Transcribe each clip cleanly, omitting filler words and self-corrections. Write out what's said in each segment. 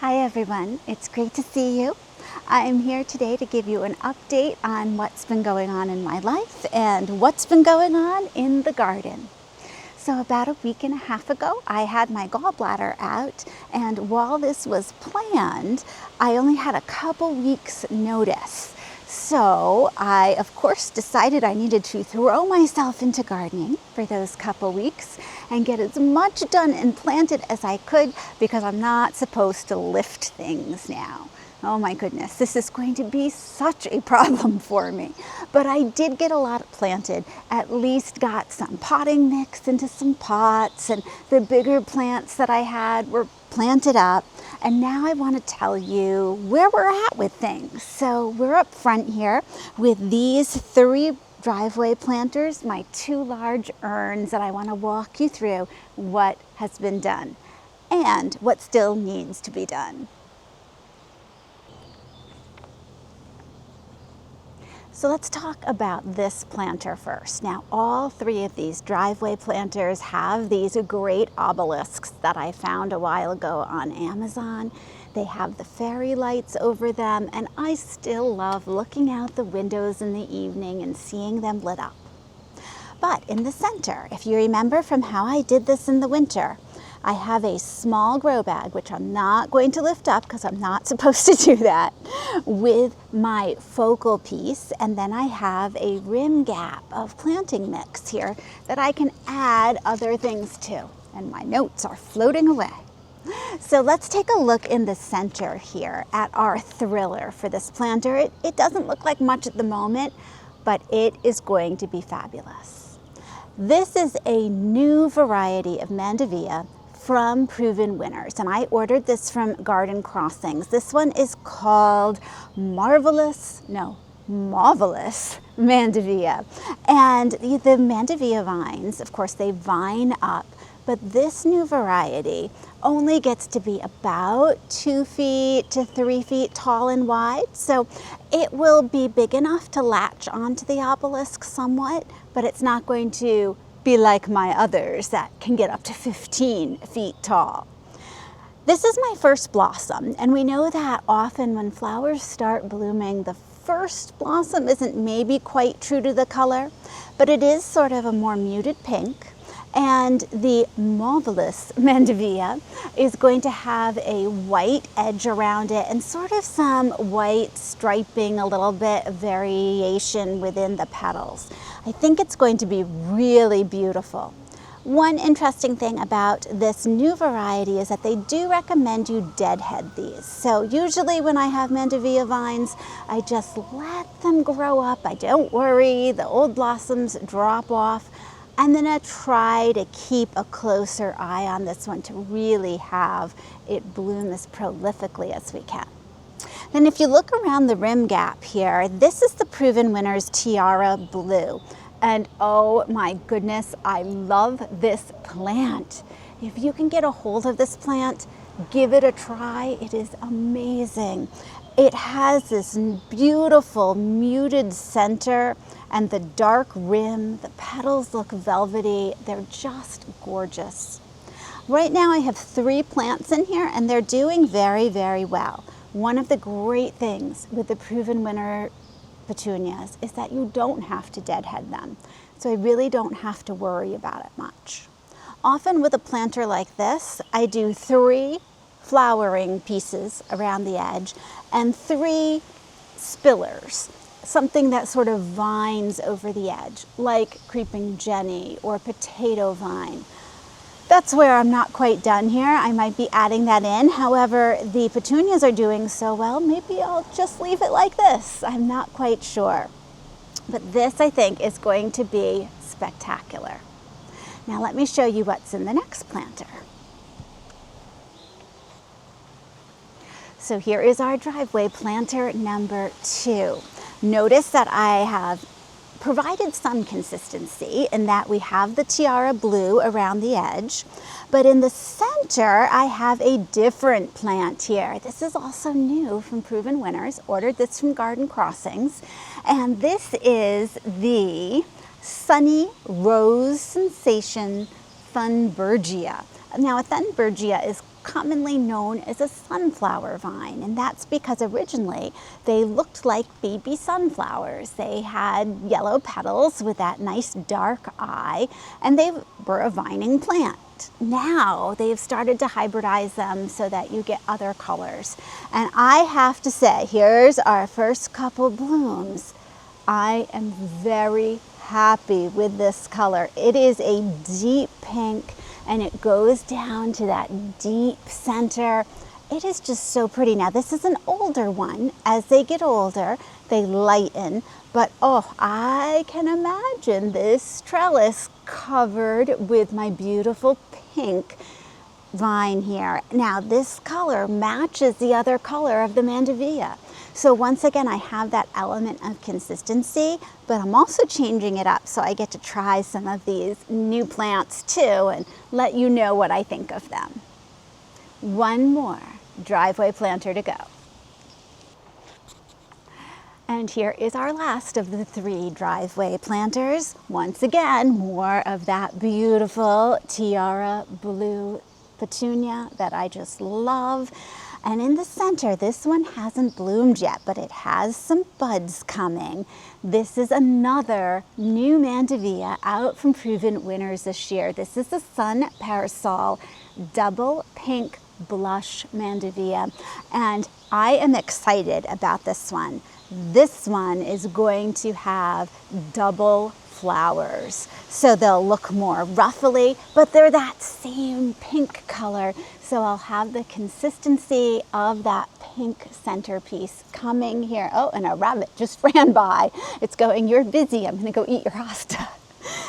Hi everyone, it's great to see you. I'm here today to give you an update on what's been going on in my life and what's been going on in the garden. So about a week and a half ago, I had my gallbladder out, and while this was planned, I only had a couple weeks notice. So I, of course, decided I needed to throw myself into gardening for those couple weeks and get as much done and planted as I could, because I'm not supposed to lift things now. Oh my goodness, this is going to be such a problem for me. But I did get a lot planted, at least got some potting mix into some pots, and the bigger plants that I had were planted up. And now I want to tell you where we're at with things. So we're up front here with these 3 driveway planters, my 2 large urns, that I want to walk you through what has been done and what still needs to be done. So let's talk about this planter first. Now, all 3 of these driveway planters have these great obelisks that I found a while ago on Amazon. They have the fairy lights over them, and I still love looking out the windows in the evening and seeing them lit up. But in the center, if you remember from how I did this in the winter, I have a small grow bag, which I'm not going to lift up because I'm not supposed to do that, with my focal piece, and then I have a rim gap of planting mix here that I can add other things to, and my notes are floating away. So let's take a look in the center here at our thriller for this planter. It doesn't look like much at the moment, but it is going to be fabulous. This is a new variety of Mandevilla from Proven Winners, and I ordered this from Garden Crossings. This one is called Mauvelous Mandevilla. And the Mandevilla vines, of course, they vine up, but this new variety only gets to be about 2 feet to 3 feet tall and wide. So it will be big enough to latch onto the obelisk somewhat, but it's not going to be like my others that can get up to 15 feet tall. This is my first blossom, and we know that often when flowers start blooming, the first blossom isn't maybe quite true to the color, but it is sort of a more muted pink. And the Mauvelous Mandevilla is going to have a white edge around it and sort of some white striping, a little bit of variation within the petals. I think it's going to be really beautiful. One interesting thing about this new variety is that they do recommend you deadhead these. So usually when I have Mandevilla vines, I just let them grow up. I don't worry, the old blossoms drop off. I'm gonna try to keep a closer eye on this one to really have it bloom as prolifically as we can. Then if you look around the rim gap here, this is the Proven Winners Tiara Blue. And oh my goodness, I love this plant. If you can get a hold of this plant, give it a try. It is amazing. It has this beautiful muted center and the dark rim. The petals look velvety. They're just gorgeous. Right now I have 3 plants in here, and they're doing very, very well. One of the great things with the Proven Winner petunias is that you don't have to deadhead them. So I really don't have to worry about it much. Often with a planter like this, I do 3 flowering pieces around the edge and 3 spillers, something that sort of vines over the edge, like Creeping Jenny or Potato Vine. That's where I'm not quite done here. I might be adding that in. However, the petunias are doing so well, maybe I'll just leave it like this. I'm not quite sure. But this, I think, is going to be spectacular. Now let me show you what's in the next planter. So here is our driveway planter number 2. Notice that I have provided some consistency in that we have the Tiara Blue around the edge, but in the center I have a different plant here. This is also new from Proven Winners, ordered this from Garden Crossings, and this is the Sunny Rose Sensation Thunbergia. Now a Thunbergia is commonly known as a sunflower vine, and that's because originally they looked like baby sunflowers. They had yellow petals with that nice dark eye, and they were a vining plant. Now they've started to hybridize them so that you get other colors. And I have to say, here's our first couple blooms. I am very happy with this color. It is a deep pink and it goes down to that deep center. It is just so pretty. Now this is an older one. As they get older, they lighten, but oh, I can imagine this trellis covered with my beautiful pink vine here. Now this color matches the other color of the Mandevilla. So once again, I have that element of consistency, but I'm also changing it up so I get to try some of these new plants too and let you know what I think of them. One more driveway planter to go. And here is our last of the 3 driveway planters. Once again, more of that beautiful tiara blue petunia that I just love. And in the center, this one hasn't bloomed yet, but it has some buds coming. This is another new Mandevilla out from Proven Winners this year. This is the Sun Parasol Double Pink Blush Mandevilla, and I am excited about this one. This one is going to have double flowers, so they'll look more ruffly, but they're that same pink color, so I'll have the consistency of that pink centerpiece coming here. Oh, and a rabbit just ran by. It's going, "You're busy, I'm gonna go eat your hosta."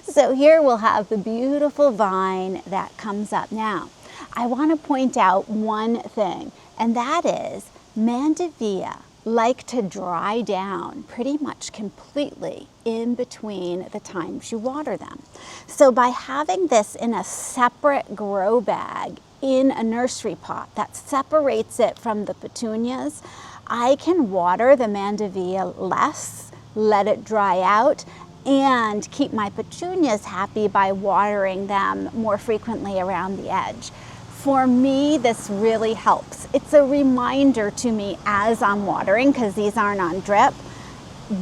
So here we'll have the beautiful vine that comes up. Now, I want to point out one thing, and that is Mandevilla like to dry down pretty much completely in between the times you water them. So by having this in a separate grow bag in a nursery pot that separates it from the petunias, I can water the Mandevilla less, let it dry out, and keep my petunias happy by watering them more frequently around the edge. For me, this really helps. It's a reminder to me as I'm watering, because these aren't on drip,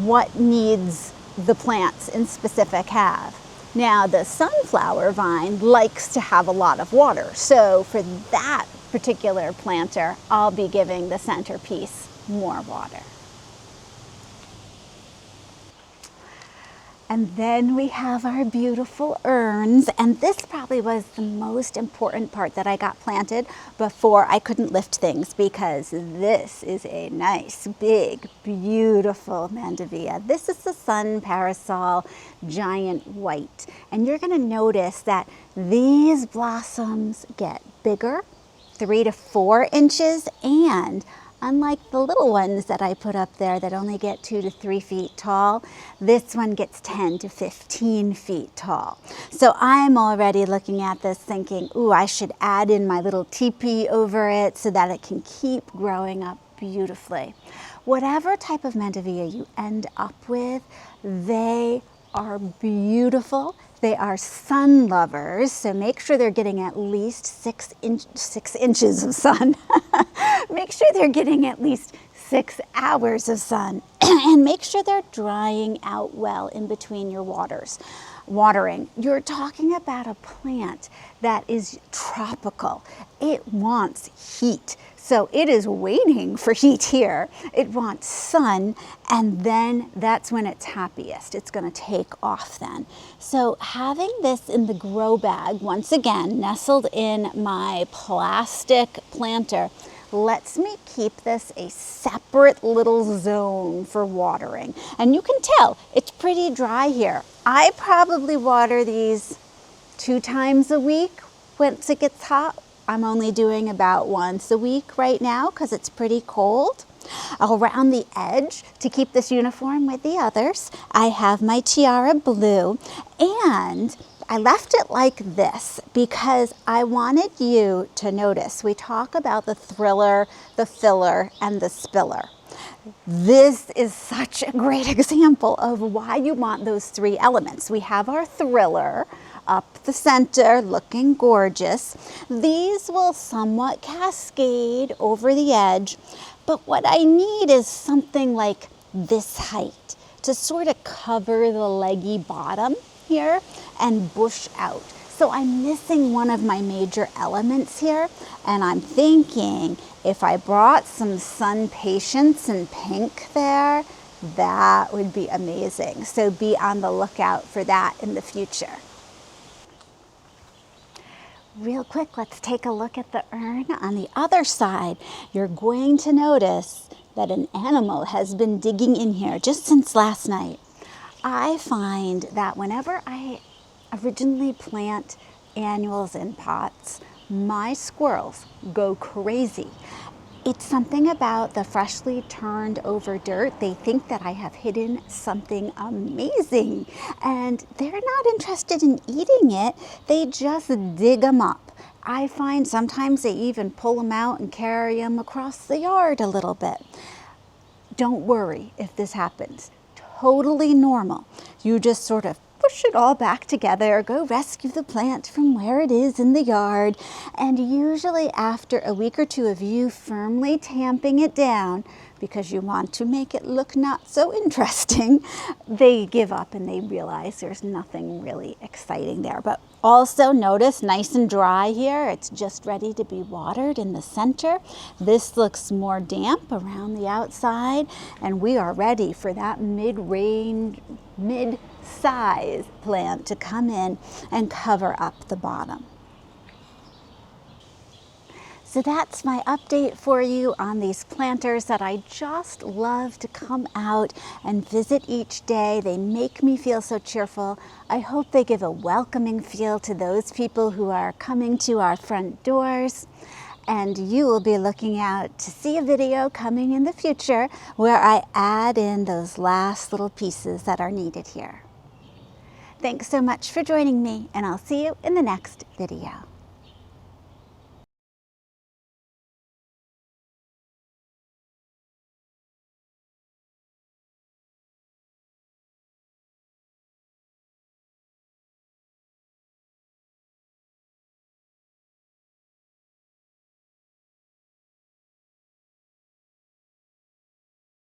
what needs the plants in specific have. Now, the sunflower vine likes to have a lot of water, so for that particular planter, I'll be giving the centerpiece more water. And then we have our beautiful urns, and this probably was the most important part that I got planted before I couldn't lift things, because this is a nice, big, beautiful Mandevilla. This is the Sun Parasol Giant White, and you're gonna notice that these blossoms get bigger, 3 to 4 inches, and unlike the little ones that I put up there that only get 2 to 3 feet tall, this one gets 10 to 15 feet tall. So I'm already looking at this thinking, ooh, I should add in my little teepee over it so that it can keep growing up beautifully. Whatever type of Mandevilla you end up with, they are beautiful. They are sun lovers, so make sure they're getting at least 6 inches of sun. Make sure they're getting at least 6 hours of sun. And make sure they're drying out well in between your watering. You're talking about a plant that is tropical. It wants heat. So it is waiting for heat here. It wants sun, and then that's when it's happiest. It's gonna take off then. So having this in the grow bag, once again, nestled in my plastic planter, lets me keep this a separate little zone for watering. And you can tell it's pretty dry here. I probably water these 2 times a week once it gets hot. I'm only doing about once a week right now because it's pretty cold. Around the edge, to keep this uniform with the others, I have my tiara blue, and I left it like this because I wanted you to notice. We talk about the thriller, the filler, and the spiller. This is such a great example of why you want those 3 elements. We have our thriller, up the center, looking gorgeous. These will somewhat cascade over the edge, but what I need is something like this height to sort of cover the leggy bottom here and bush out. So I'm missing one of my major elements here, and I'm thinking if I brought some sun patience in pink there, that would be amazing. So be on the lookout for that in the future. Real quick, let's take a look at the urn on the other side. You're going to notice that an animal has been digging in here just since last night. I find that whenever I originally plant annuals in pots, my squirrels go crazy. It's something about the freshly turned over dirt. They think that I have hidden something amazing, and they're not interested in eating it. They just dig them up. I find sometimes they even pull them out and carry them across the yard a little bit. Don't worry if this happens. Totally normal. You just sort of push it all back together, go rescue the plant from where it is in the yard, and usually after a week or two of you firmly tamping it down, because you want to make it look not so interesting, they give up and they realize there's nothing really exciting there. But also notice, nice and dry here. It's just ready to be watered in the center. This looks more damp around the outside, and we are ready for that mid-range, mid-size plant to come in and cover up the bottom. So that's my update for you on these planters that I just love to come out and visit each day. They make me feel so cheerful. I hope they give a welcoming feel to those people who are coming to our front doors. And you will be looking out to see a video coming in the future where I add in those last little pieces that are needed here. Thanks so much for joining me, and I'll see you in the next video.